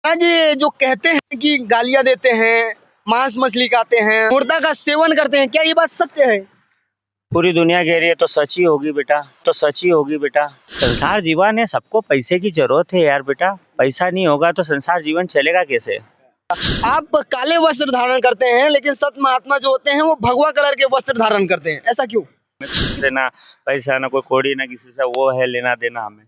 आज ये जो कहते हैं कि गालियां देते हैं, मांस मछली खाते हैं, मुर्दा का सेवन करते हैं, क्या ये बात सत्य है? पूरी दुनिया कह रही है तो सच ही होगी बेटा, तो सच ही होगी बेटा। संसार जीवन है, सबको पैसे की जरूरत है यार बेटा। पैसा नहीं होगा तो संसार जीवन चलेगा कैसे। आप काले वस्त्र धारण करते हैं, लेकिन सत महात्मा जो होते हैं वो भगवा कलर के वस्त्र धारण करते हैं, ऐसा क्यों? किसी से ना पैसा ना कोई कौड़ी ना किसी से वो है लेना देना हमें।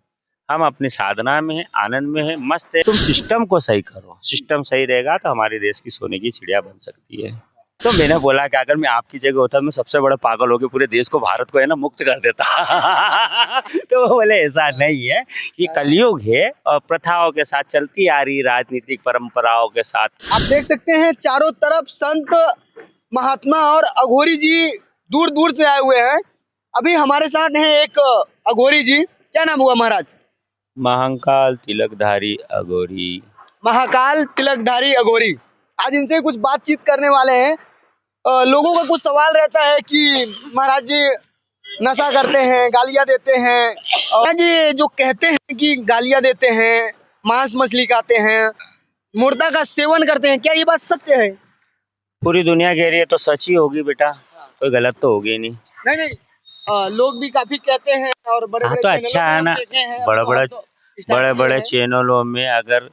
हम अपनी साधना में है, आनंद में है, मस्त है। तुम सिस्टम को सही करो, सिस्टम सही रहेगा तो हमारे देश की सोने की चिड़िया बन सकती है। तो मैंने बोला कि अगर मैं आपकी जगह होता तो मैं सबसे बड़ा पागल होकर पूरे देश को, भारत को है ना, मुक्त कर देता। तो वो बोले ऐसा नहीं है, ये कलयुग है और प्रथाओं के साथ चलती आ रही राजनीतिक परंपराओं के साथ। आप देख सकते हैं चारों तरफ संत महात्मा और अघोरी जी दूर दूर से आए हुए हैं। अभी हमारे साथ हैं एक अघोरी जी, क्या नाम हुआ महाराज? महाकाल तिलकधारी अघोरी। महाकाल तिलकधारी अघोरी। आज इनसे कुछ बातचीत करने वाले हैं। लोगों का कुछ सवाल रहता है कि महाराज जी नशा करते हैं, गालियां देते हैं। महाराज जी जो कहते हैं कि गालियां देते हैं, मांस मछली खाते हैं, मुर्दा का सेवन करते हैं, क्या ये बात सत्य है? पूरी दुनिया कह रही है तो सच ही होगी बेटा, कोई गलत तो होगी नहीं। नहीं नहीं, लोग भी काफी कहते हैं और बड़े हाँ बड़े तो अच्छा है ना, बड़े बड़े चैनलों में अगर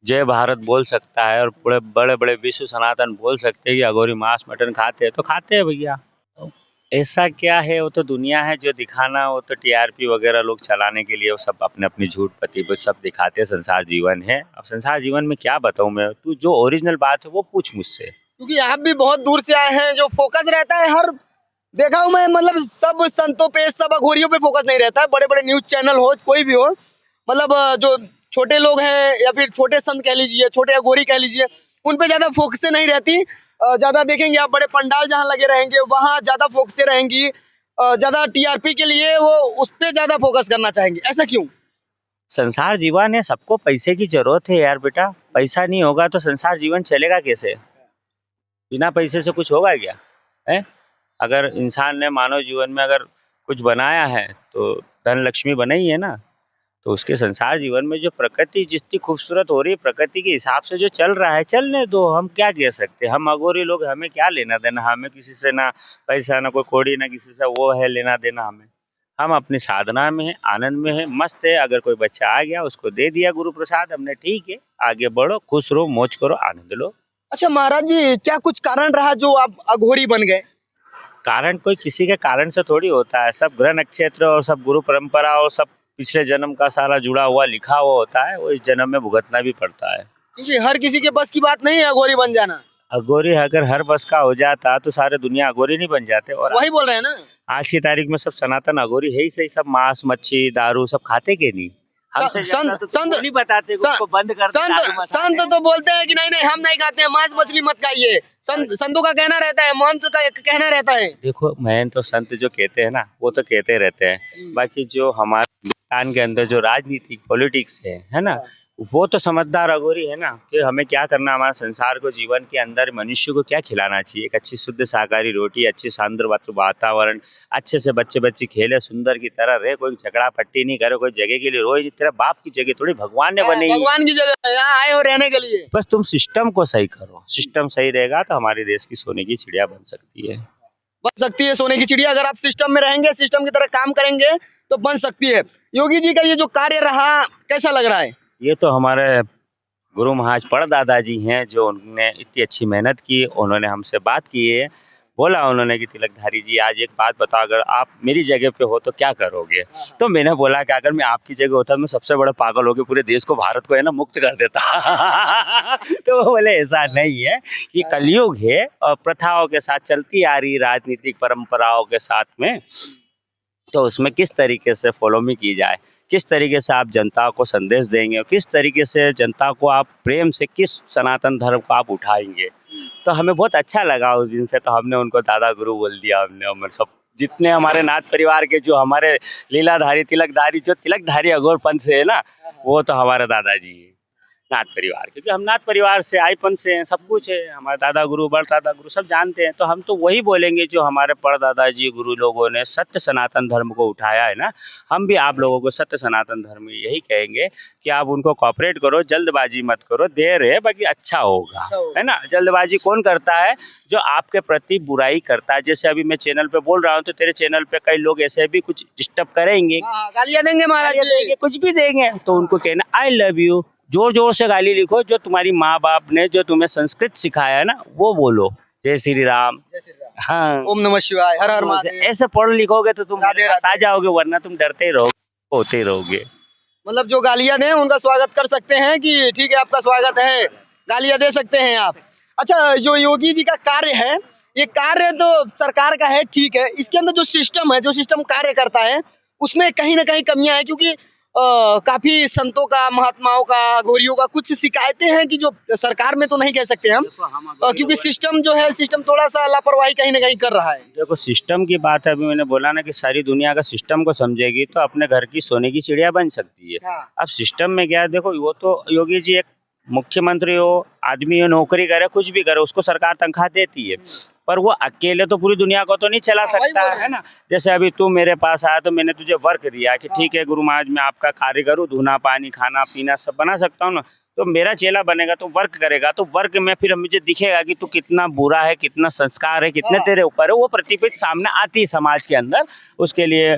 जय भारत बोल सकता है और पूरे बड़े बड़े विश्व सनातन बोल सकते हैं कि अघोरी मांस मटन खाते हैं तो खाते हैं भैया। ऐसा क्या है, वो तो दुनिया है जो दिखाना, वो तो टीआरपी वगैरह लोग चलाने के लिए वो सब अपने अपनी झूठ पति वो सब दिखाते हैं। संसार जीवन है, अब संसार जीवन में क्या बताऊं मैं, तू जो ओरिजिनल बात है वो पूछ मुझसे। क्योंकि आप भी बहुत दूर से आए हैं, जो फोकस रहता है हर देखा हूं मैं, मतलब सब संतों पे, सब अघोरियों पे फोकस नहीं रहता है। बड़े बड़े न्यूज चैनल हो, कोई भी हो, मतलब जो छोटे लोग हैं या फिर छोटे संत कह लीजिए, छोटे अघोरी कह लीजिए, उन पे ज्यादा फोकस नहीं रहती। ज्यादा देखेंगे आप बड़े पंडाल जहाँ लगे रहेंगे वहाँ ज्यादा फोकस रहेंगी। ज्यादा टीआरपी के लिए वो उस पे ज्यादा फोकस करना चाहेंगे, ऐसा क्यों? संसार जीवन है, सबको पैसे की जरूरत है यार बेटा। पैसा नहीं होगा तो संसार जीवन चलेगा कैसे। बिना पैसे से कुछ होगा क्या है? अगर इंसान ने मानव जीवन में अगर कुछ बनाया है तो धन लक्ष्मी बनाई है ना। तो उसके संसार जीवन में जो प्रकृति जितनी खूबसूरत हो रही है, प्रकृति के हिसाब से जो चल रहा है चलने दो। हम क्या कह सकते हैं, हम अघोरी लोग, हमें क्या लेना देना। हमें किसी से ना पैसा ना कोई कौड़ी ना किसी से वो है लेना देना हमें। हम अपनी साधना में है, आनंद में है, मस्त है। अगर कोई बच्चा आ गया उसको दे दिया गुरु प्रसाद हमने, ठीक है, आगे बढ़ो, खुश रहो, मौज करो, आनंद लो। अच्छा महाराज जी, क्या कुछ कारण रहा जो आप अघोरी बन गए? कारण कोई किसी के कारण से थोड़ी होता है, सब ग्रह नक्षत्र और सब गुरु परंपरा और सब पिछले जन्म का सारा जुड़ा हुआ लिखा हुआ होता है, वो इस जन्म में भुगतना भी पड़ता है। क्योंकि हर किसी के बस की बात नहीं है अघोरी बन जाना। अघोरी अगर हर बस का हो जाता तो सारे दुनिया अघोरी नहीं बन जाते। और वही बोल रहे हैं ना, आज की तारीख में सब सनातन अघोरी है ही सही। सब मांस मच्छी दारू सब खाते के नहीं। हमसे ज्यादा तो तुमको नहीं बताते कि उसको बंद कर दो, दारू मत संत खाने। तो बोलते हैं कि नहीं नहीं हम नहीं खाते हैं, मांस मछली मत खाइए। संतों का कहना रहता है, महंत का कहना रहता है। देखो महंत तो संत जो कहते हैं ना वो तो कहते रहते हैं, बाकी जो हमारे हिंदुस्तान के अंदर जो राजनीतिक पॉलिटिक्स है ना, वो तो समझदार अघोरी है ना कि हमें क्या करना, हमारे संसार को जीवन के अंदर मनुष्य को क्या खिलाना चाहिए। एक अच्छी शुद्ध शाकाहारी रोटी, अच्छी शांत वातावरण, अच्छे से बच्चे बच्चे खेले सुंदर की तरह रहे, कोई झगड़ा पट्टी नहीं करे, कोई जगह के लिए रोज तेरा बाप की जगह थोड़ी भगवान ने बनाई, भगवान की जगह यहाँ आए हो रहने के लिए। बस तुम सिस्टम को सही करो, सिस्टम सही रहेगा तो हमारे देश की सोने की चिड़िया बन सकती है। बन सकती है सोने की चिड़िया, अगर आप सिस्टम में रहेंगे, सिस्टम की तरह काम करेंगे तो बन सकती है। योगी जी का ये जो कार्य रहा कैसा लग रहा है? ये तो हमारे गुरु महाराज परदादा जी हैं जो उन्होंने इतनी अच्छी मेहनत की। उन्होंने हमसे बात की है, बोला उन्होंने कि तिलकधारी जी आज एक बात बताओ, अगर आप मेरी जगह पे हो तो क्या करोगे। तो मैंने बोला कि अगर मैं आपकी जगह होता तो मैं सबसे बड़ा पागल होकर पूरे देश को, भारत को है ना, मुक्त कर देता। तो वो बोले ऐसा नहीं है, ये कलयुग है और प्रथाओं के साथ चलती आ रही राजनीतिक परंपराओं के साथ में, तो उसमें किस तरीके से फॉलो में की जाए, किस तरीके से आप जनता को संदेश देंगे और किस तरीके से जनता को आप प्रेम से किस सनातन धर्म को आप उठाएंगे। तो हमें बहुत अच्छा लगा उस दिन से, तो हमने उनको दादा गुरु बोल दिया। हमने सब जितने हमारे नाथ परिवार के जो हमारे लीलाधारी तिलकधारी जो तिलकधारी अघोर पंथ से है ना, वो तो हमारे दादाजी है। नाथ परिवार, क्योंकि हम नाथ परिवार से आईपन से हैं, सब कुछ है, हमारे दादा गुरु बड़ दादा गुरु सब जानते हैं। तो हम तो वही बोलेंगे जो हमारे परदादा जी गुरु लोगों ने सत्य सनातन धर्म को उठाया है ना, हम भी आप लोगों को सत्य सनातन धर्म में यही कहेंगे कि आप उनको कॉपरेट करो, जल्दबाजी मत करो, देर है बाकी अच्छा होगा, है ना। जल्दबाजी कौन करता है? जो आपके प्रति बुराई करता है। जैसे अभी मैं चैनल पे बोल रहा हूँ तो तेरे चैनल पे कई लोग ऐसे भी कुछ डिस्टर्ब करेंगे, गालियां देंगे महाराज गालियां जी। देंगे, कुछ भी देंगे, तो उनको कहना आई लव यू, जोर जोर से गाली लिखो, जो तुम्हारी माँ बाप ने जो तुम्हें संस्कृत सिखाया है ना वो बोलो, जय श्री राम, जय श्री राम, हाँ, ओम नमः शिवाय, हर हर महादेव। ऐसे पढ़ लिखोगे तो तुम राधे राधे। आ जाओगे, वरना तुम डरते ही रहोगे, होते ही रहोगे। मतलब जो गालियां दें उनका स्वागत कर सकते हैं कि ठीक है आपका स्वागत है, गालियां दे सकते हैं आप। अच्छा, जो योगी जी का कार्य है, ये कार्य तो सरकार का है, ठीक है, इसके अंदर जो सिस्टम है, जो सिस्टम कार्य करता है उसमें कहीं ना कहीं कमियां हैं, क्योंकि काफी संतों का, महात्माओं का, अघोरियों का कुछ शिकायतें हैं कि जो सरकार में तो नहीं कह सकते हम, क्योंकि सिस्टम जो है, सिस्टम थोड़ा सा लापरवाही कहीं ना कहीं कर रहा है। देखो सिस्टम की बात है, अभी मैंने बोला ना कि सारी दुनिया का सिस्टम को समझेगी तो अपने घर की सोने की चिड़िया बन सकती है। हाँ। अब सिस्टम में क्या है, देखो वो तो योगी जी एक मुख्यमंत्री हो, आदमी हो, नौकरी करे, कुछ भी करे, उसको सरकार तनख्वाह देती है, पर वो अकेले तो पूरी दुनिया को तो नहीं चला सकता है ना। जैसे अभी तू मेरे पास आया तो मैंने तुझे वर्क दिया कि ठीक है गुरु महाराज मैं आपका कार्य करूँ, धुना पानी खाना पीना सब बना सकता हूँ ना, तो मेरा चेला बनेगा तो वर्क करेगा, तो वर्क में फिर मुझे दिखेगा कि तू कितना बुरा है, कितना संस्कार है, कितने तेरे ऊपर है, वो प्रतिबिंब सामने आती है समाज के अंदर। उसके लिए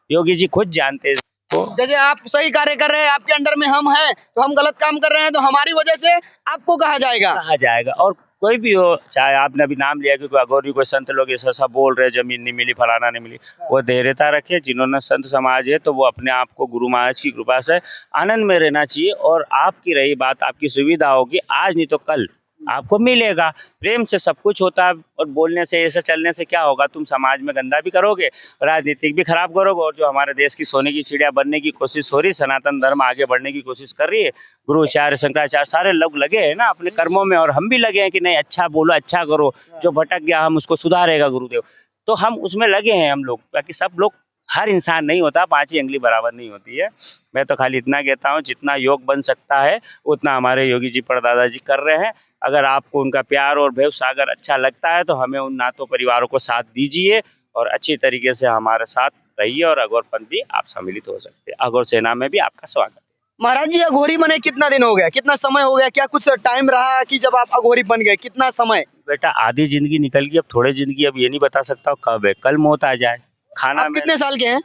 योगी जी खुद जानते हैं। जैसे आप सही कार्य कर रहे हैं, आपके अंडर में हम हैं, तो हम गलत काम कर रहे हैं तो हमारी वजह से आपको कहा जाएगा। और कोई भी हो, चाहे आपने अभी नाम लिया कि कोई अघोरी कोई संत लोग ऐसा सब बोल रहे जमीन नहीं मिली, फलाना नहीं मिली, वो धैर्यता रखे। जिन्होंने संत समाज है तो वो अपने आप को गुरु महाराज की कृपा से आनंद में रहना चाहिए। और आपकी रही बात, आपकी सुविधा होगी, आज नहीं तो कल आपको मिलेगा। प्रेम से सब कुछ होता है, और बोलने से ऐसे चलने से क्या होगा, तुम समाज में गंदा भी करोगे, राजनीतिक भी खराब करोगे, और जो हमारे देश की सोने की चिड़िया बनने की कोशिश हो रही, सनातन धर्म आगे बढ़ने की कोशिश कर रही है, गुरुचार्य शंकराचार्य सारे लोग लगे हैं ना अपने कर्मों में, और हम भी लगे हैं कि नहीं अच्छा बोलो, अच्छा करो, जो भटक गया हम उसको सुधारेगा गुरुदेव, तो हम उसमें लगे हैं हम लोग। बाकी सब लोग, हर इंसान नहीं होता, 5 ही अंगुली बराबर नहीं होती है। मैं तो खाली इतना कहता हूँ, जितना योग बन सकता है उतना हमारे योगी जी परदादा जी कर रहे हैं। अगर आपको उनका प्यार और भैव सागर अच्छा लगता है तो हमें उन नातों परिवारों को साथ दीजिए और अच्छी तरीके से हमारे साथ रहिए, और अघोरपन भी आप सम्मिलित हो सकते हैं। अघोर सेना में भी आपका स्वागत है। महाराज जी, अघोरी बने कितना दिन हो गया, कितना समय हो गया, क्या कुछ टाइम रहा कि जब आप अघोरी बन गए, कितना समय? बेटा आधी जिंदगी निकल गई, अब थोड़ी जिंदगी, अब ये नहीं बता सकता हूँ कब है, कल मौत आ जाए। खाना आप कितने साल के हैं?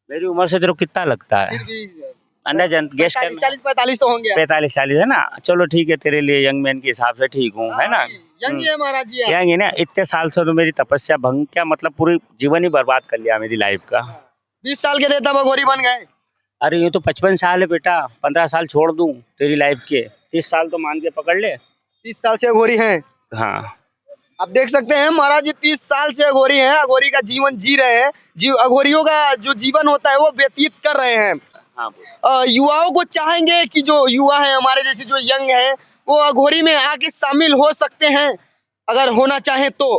मेरी उम्र से तेरे को कितना लगता है अंदाजन गेस कर? 40-45 तो होंगे। 45-40 है ना, चलो ठीक है, तेरे लिए यंग मैन के हिसाब से ठीक हूँ, है ना। यंग है महाराज जी। यंग है ना, इतने साल से तो मेरी तपस्या भंग, क्या मतलब पूरी जीवन ही बर्बाद कर लिया मेरी लाइफ का। 20 साल के थे तब अघोरी बन गए? अरे ये तो 55 साल है बेटा, 15 साल छोड़ दूं तेरी लाइफ के, 30 साल तो मान के पकड़ ले। 30 साल से अघोरी हैं? हाँ, आप देख सकते हैं महाराज जी 30 साल से अघोरी हैं, अघोरी का जीवन जी रहे हैं, अघोरियों का जो जीवन होता है वो व्यतीत कर रहे हैं। हाँ, युवाओं को चाहेंगे कि जो युवा है हमारे जैसे जो यंग है वो अघोरी में आके शामिल हो सकते हैं अगर होना चाहे तो।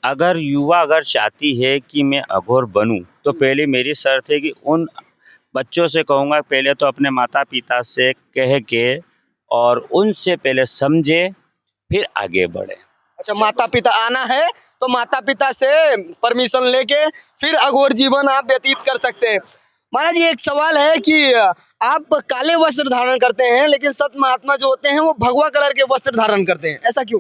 अगर युवा अगर चाहती है कि मैं अघोर बनूं तो पहले मेरी शर्त है कि उन बच्चों से कहूँगा पहले तो अपने माता पिता से कह के और उनसे पहले समझे फिर आगे बढ़े। अच्छा, माता पिता आना है तो माता पिता से परमिशन लेके फिर अघोर जीवन आप व्यतीत कर सकते हैं। महाराज जी एक सवाल है कि आप काले वस्त्र धारण करते हैं लेकिन संत महात्मा जो होते हैं वो भगवा कलर के वस्त्र धारण करते हैं, ऐसा क्यों?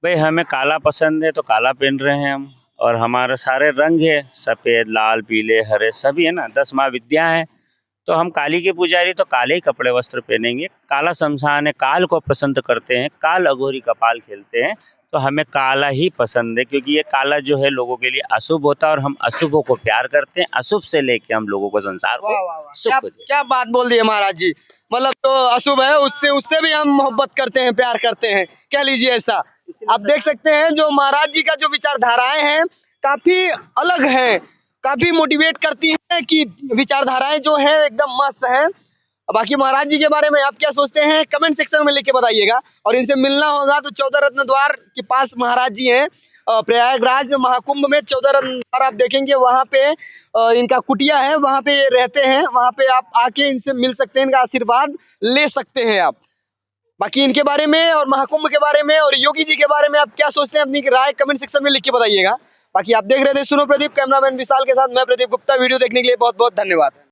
भाई हमें काला पसंद है तो काला पहन रहे हैं हम, और हमारे सारे रंग है सफ़ेद लाल पीले हरे सभी है ना, 10 महाविद्या है, तो हम काली के पुजारी तो काले ही कपड़े वस्त्र पहनेंगे। काला शमशान है, काल को पसंद करते हैं, काल अघोरी कपाल खेलते हैं, तो हमें काला ही पसंद है, क्योंकि ये काला जो है लोगों के लिए अशुभ होता है और हम अशुभों को प्यार करते हैं, अशुभ से लेके हम लोगों को संसार को सुख को। क्या बात बोल दी है महाराज जी, मतलब तो अशुभ है उससे भी हम मोहब्बत करते हैं, प्यार करते हैं, कह लीजिए ऐसा। आप देख सकते हैं जो महाराज जी का जो विचारधाराएं हैं काफी अलग हैं, काफी मोटिवेट करती हैं कि विचारधाराएं जो है एकदम मस्त हैं। बाकी महाराज जी के बारे में आप क्या सोचते हैं कमेंट सेक्शन में लिख के बताइएगा, और इनसे मिलना होगा तो 14 रत्न द्वार के पास महाराज जी हैं, प्रयागराज महाकुंभ में 14 रन आप देखेंगे वहाँ पे इनका कुटिया है, वहाँ पे ये रहते हैं, वहाँ पे आप आके इनसे मिल सकते हैं, इनका आशीर्वाद ले सकते हैं आप। बाकी इनके बारे में और महाकुंभ के बारे में और योगी जी के बारे में आप क्या सोचते हैं, अपनी राय कमेंट सेक्शन में लिख के बताइएगा। बाकी आप देख रहे थे सुनो प्रदीप, कैमरामैन विशाल के साथ मैं प्रदीप गुप्ता। वीडियो देखने के लिए बहुत बहुत धन्यवाद।